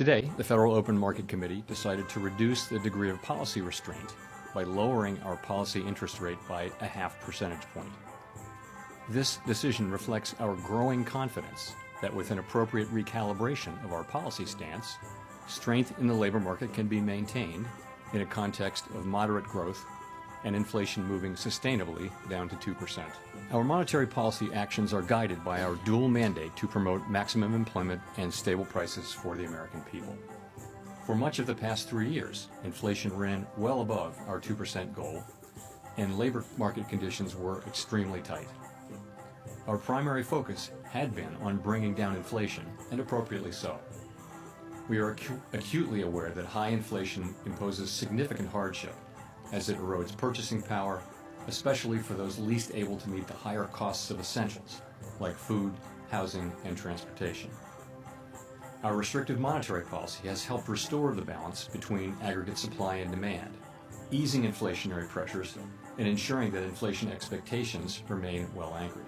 Today, the Federal Open Market Committee decided to reduce the degree of policy restraint by lowering our policy interest rate by a half percentage point. This decision reflects our growing confidence that with an appropriate recalibration of our policy stance, strength in the labor market can be maintained in a context of moderate growth and inflation moving sustainably down to 2%. Our monetary policy actions are guided by our dual mandate to promote maximum employment and stable prices for the American people. For much of the past 3 years, inflation ran well above our 2% goal, and labor market conditions were extremely tight. Our primary focus had been on bringing down inflation, and appropriately so. We are acutely aware that high inflation imposes significant hardship as it erodes purchasing power, especially for those least able to meet the higher costs of essentials like food, housing, and transportation. Our restrictive monetary policy has helped restore the balance between aggregate supply and demand, easing inflationary pressures and ensuring that inflation expectations remain well anchored.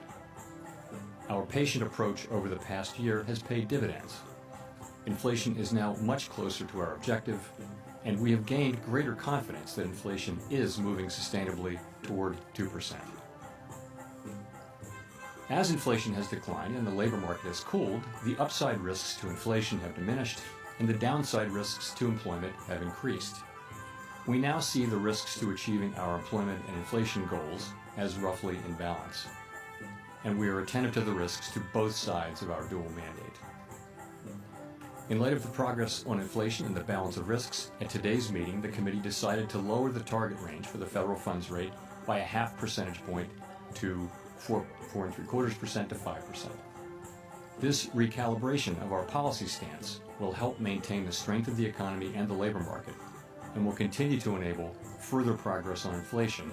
Our patient approach over the past year has paid dividends. Inflation is now much closer to our objective, and we have gained greater confidence that inflation is moving sustainably toward 2%. As inflation has declined and the labor market has cooled, the upside risks to inflation have diminished and the downside risks to employment have increased. We now see the risks to achieving our employment and inflation goals as roughly in balance, and we are attentive to the risks to both sides of our dual mandate. In light of the progress on inflation and the balance of risks, at today's meeting, the committee decided to lower the target range for the federal funds rate by a half percentage point to 4.75% to 5%. This recalibration of our policy stance will help maintain the strength of the economy and the labor market, and will continue to enable further progress on inflation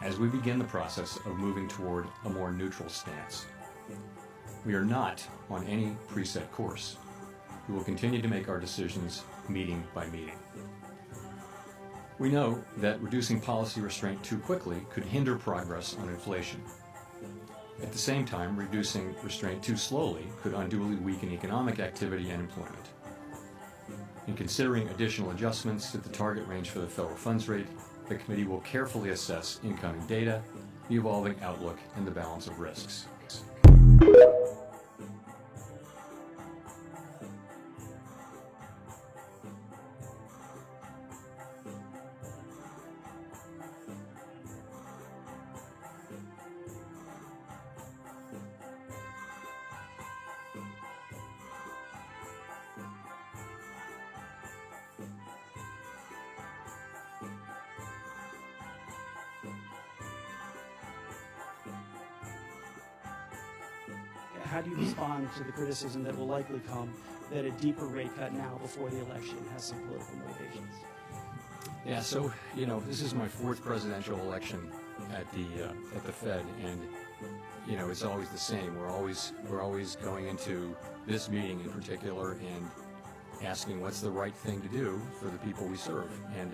as we begin the process of moving toward a more neutral stance. We are not on any preset course. We will continue to make our decisions meeting by meeting. We know that reducing policy restraint too quickly could hinder progress on inflation. At the same time, reducing restraint too slowly could unduly weaken economic activity and employment. In considering additional adjustments to the target range for the federal funds rate, the committee will carefully assess incoming data, the evolving outlook, and the balance of risks. How do you respond to the criticism that will likely come that a deeper rate cut now before the election has some political motivations? Yeah, so this is my fourth presidential election at the Fed, and it's always the same. We're always going into this meeting in particular and asking what's the right thing to do for the people we serve, and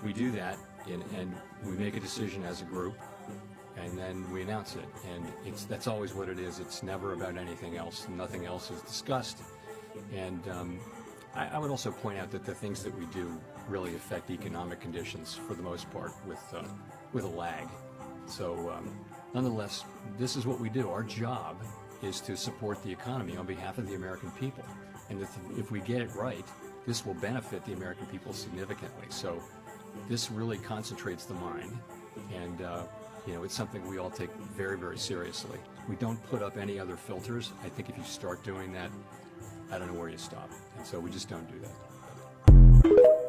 we do that, and we make a decision as a group. And then we announce it, and that's always what it is. It's never about anything else. Nothing else is discussed. And I would also point out that the things that we do really affect economic conditions for the most part with a lag. So nonetheless, this is what we do. Our job is to support the economy on behalf of the American people. And if we get it right, this will benefit the American people significantly. So this really concentrates the mind, and it's something we all take very, very seriously. We don't put up any other filters. I think if you start doing that, I don't know where you stop. And so we just don't do that.